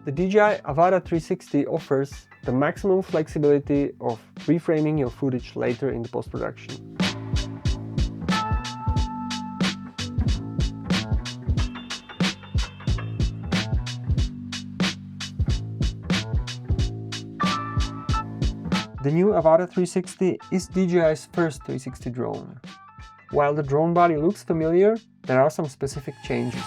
The DJI Avata 360 offers the maximum flexibility of reframing your footage later in the post-production. The new Avata 360 is DJI's first 360 drone. While the drone body looks familiar, there are some specific changes.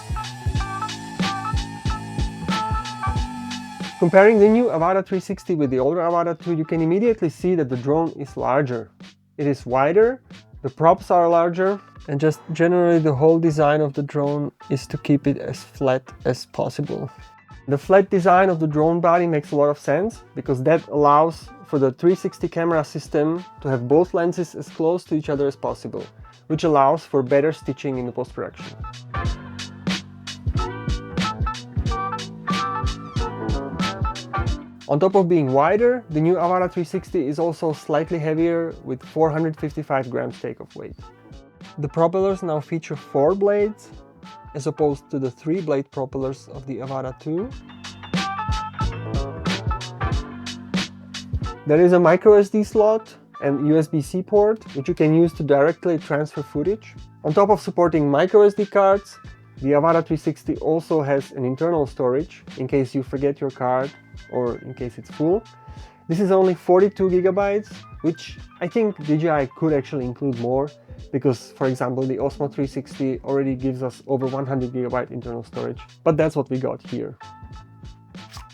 Comparing the new Avata 360 with the older Avata 2, you can immediately see that the drone is larger. It is wider, the props are larger, and just generally the whole design of the drone is to keep it as flat as possible. The flat design of the drone body makes a lot of sense because that allows for the 360 camera system to have both lenses as close to each other as possible, which allows for better stitching in the post-production. On top of being wider, the new Avata 360 is also slightly heavier with 455 grams takeoff weight. The propellers now feature 4 blades, as opposed to the 3-blade propellers of the Avata 2. There is a microSD slot and USB-C port, which you can use to directly transfer footage. On top of supporting microSD cards, the Avata 360 also has an internal storage in case you forget your card or in case it's full. This is only 42 gigabytes, which I think DJI could actually include more because, for example, the Osmo 360 already gives us over 100 gigabyte internal storage, but that's what we got here.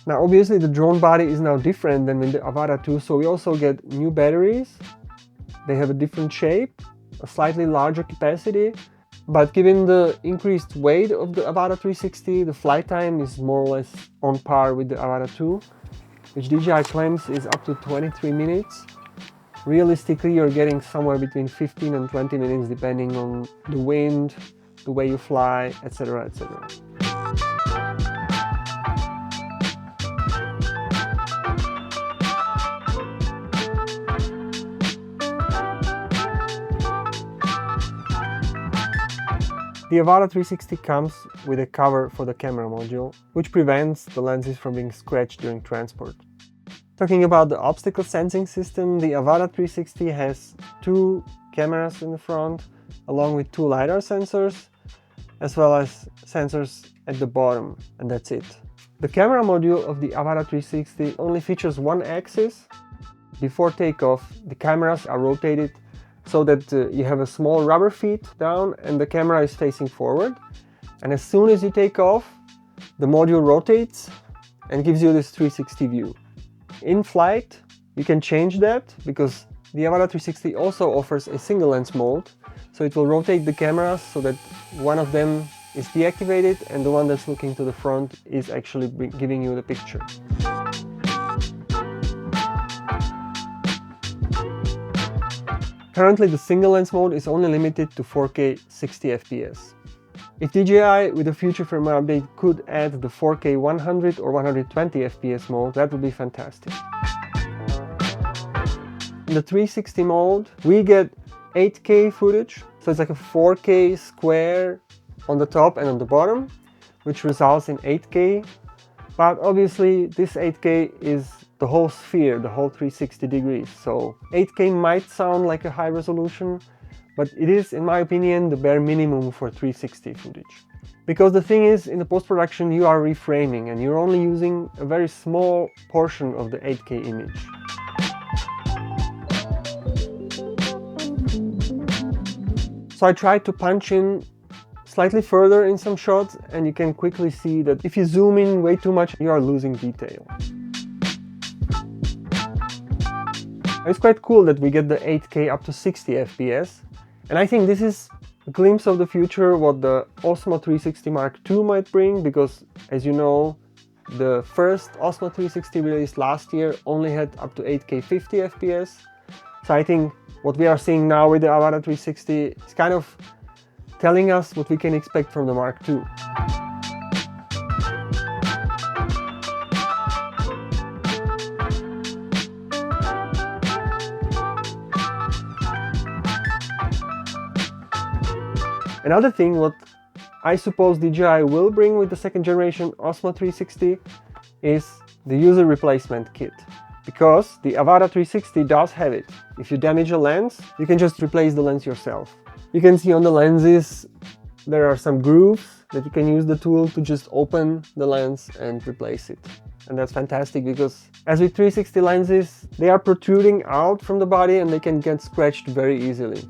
Now, obviously, the drone body is now different than with the Avata 2, so we also get new batteries. They have a different shape, a slightly larger capacity, but given the increased weight of the Avata 360, the flight time is more or less on par with the Avata 2, which DJI claims is up to 23 minutes. Realistically, you're getting somewhere between 15 and 20 minutes depending on the wind, the way you fly, etc., etc. The Avata 360 comes with a cover for the camera module, which prevents the lenses from being scratched during transport. Talking about the obstacle sensing system, the Avata 360 has 2 cameras in the front, along with 2 LiDAR sensors, as well as sensors at the bottom, and that's it. The camera module of the Avata 360 only features 1 axis. Before takeoff, the cameras are rotated so that you have a small rubber feet down and the camera is facing forward. And as soon as you take off, the module rotates and gives you this 360 view. In flight, you can change that because the Avata 360 also offers a single lens mode, so it will rotate the cameras so that one of them is deactivated and the one that's looking to the front is actually giving you the picture. Currently, the single lens mode is only limited to 4K 60 FPS. If DJI with a future firmware update could add the 4K 100 or 120 FPS mode, that would be fantastic. In the 360 mode, we get 8K footage, so it's like a 4K square on the top and on the bottom, which results in 8K. But obviously, this 8K is the whole sphere, the whole 360 degrees. So 8K might sound like a high resolution, but it is, in my opinion, the bare minimum for 360 footage. Because the thing is, in the post-production you are reframing and you're only using a very small portion of the 8K image. So I tried to punch in slightly further in some shots, and you can quickly see that if you zoom in way too much, you are losing detail. It's quite cool that we get the 8K up to 60 FPS, and I think this is a glimpse of the future, what the Osmo 360 Mark II might bring, because as you know, the first Osmo 360 released last year only had up to 8K 50 FPS. So I think what we are seeing now with the Avata 360 is kind of telling us what we can expect from the Mark II. Another thing what I suppose DJI will bring with the second generation Osmo 360 is the user replacement kit. Because the Avata 360 does have it. If you damage a lens, you can just replace the lens yourself. You can see on the lenses there are some grooves that you can use the tool to just open the lens and replace it. And that's fantastic because as with 360 lenses, they are protruding out from the body and they can get scratched very easily.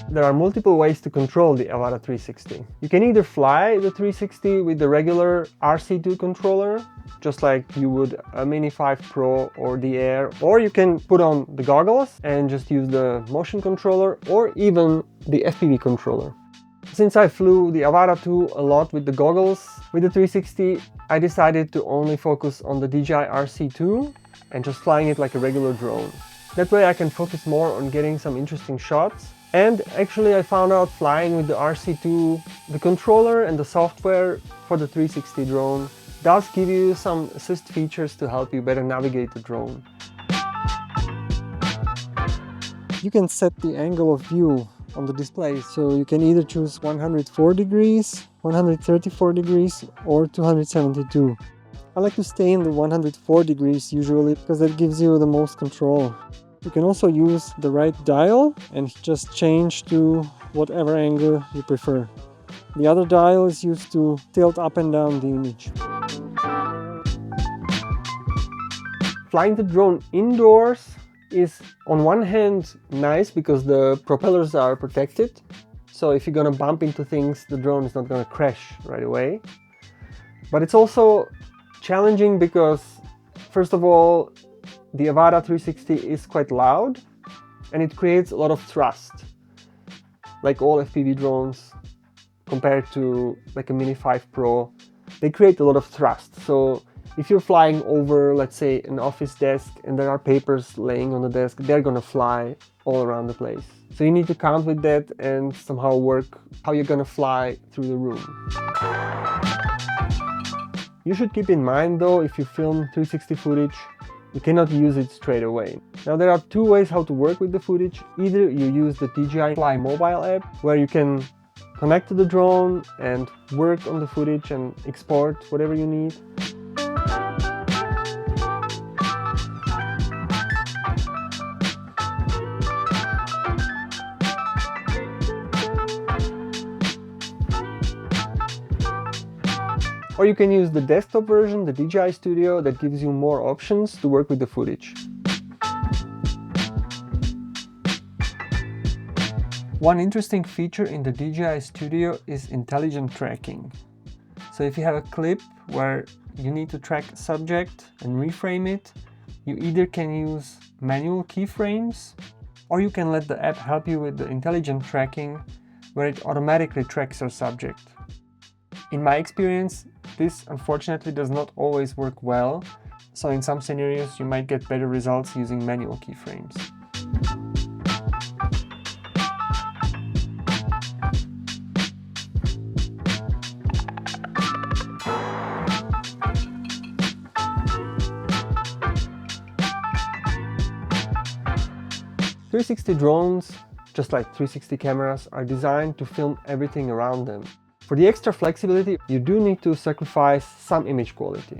There are multiple ways to control the Avata 360. You can either fly the 360 with the regular RC2 controller, just like you would a Mini 5 Pro or the Air, or you can put on the goggles and just use the motion controller or even the FPV controller. Since I flew the Avata 2 a lot with the goggles, with the 360, I decided to only focus on the DJI RC2 and just flying it like a regular drone. That way I can focus more on getting some interesting shots. And actually I found out flying with the RC2, the controller and the software for the 360 drone does give you some assist features to help you better navigate the drone. You can set the angle of view on the display, so you can either choose 104 degrees, 134 degrees or 272. I like to stay in the 104 degrees usually because that gives you the most control. You can also use the right dial and just change to whatever angle you prefer. The other dial is used to tilt up and down the image. Flying the drone indoors is on one hand nice because the propellers are protected. So if you're gonna bump into things, the drone is not gonna crash right away. But it's also challenging because, first of all, the Avata 360 is quite loud and it creates a lot of thrust. Like all FPV drones compared to like a Mini 5 Pro, they create a lot of thrust. So if you're flying over, let's say, an office desk and there are papers laying on the desk, they're gonna fly all around the place. So you need to count with that and somehow work how you're gonna fly through the room. You should keep in mind though, if you film 360 footage, you cannot use it straight away. Now there are two ways how to work with the footage. Either you use the DJI Fly mobile app, where you can connect to the drone and work on the footage and export whatever you need. Or you can use the desktop version, the DJI Studio, that gives you more options to work with the footage. One interesting feature in the DJI Studio is intelligent tracking. So if you have a clip where you need to track a subject and reframe it, you either can use manual keyframes, or you can let the app help you with the intelligent tracking, where it automatically tracks your subject. In my experience, this unfortunately does not always work well, so in some scenarios you might get better results using manual keyframes. .360 drones, just like 360 cameras, are designed to film everything around them. For the extra flexibility, you do need to sacrifice some image quality.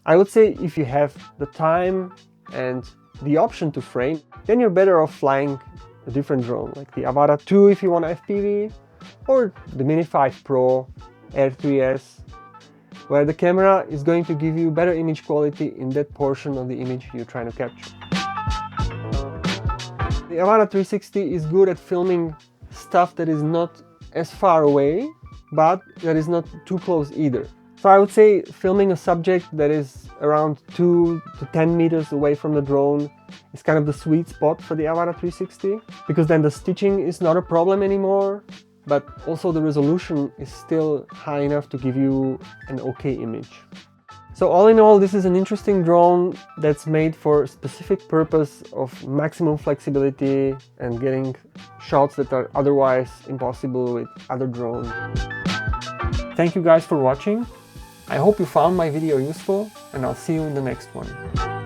I would say if you have the time and the option to frame, then you're better off flying a different drone, like the Avata 2 if you want FPV, or the Mini 5 Pro, Air 3S, where the camera is going to give you better image quality in that portion of the image you're trying to capture. The Avata 360 is good at filming stuff that is not as far away, but that is not too close either. So I would say filming a subject that is around 2 to 10 meters away from the drone is kind of the sweet spot for the Avata 360, because then the stitching is not a problem anymore, but also the resolution is still high enough to give you an okay image. So all in all, this is an interesting drone that's made for a specific purpose of maximum flexibility and getting shots that are otherwise impossible with other drones. Thank you guys for watching. I hope you found my video useful, and I'll see you in the next one.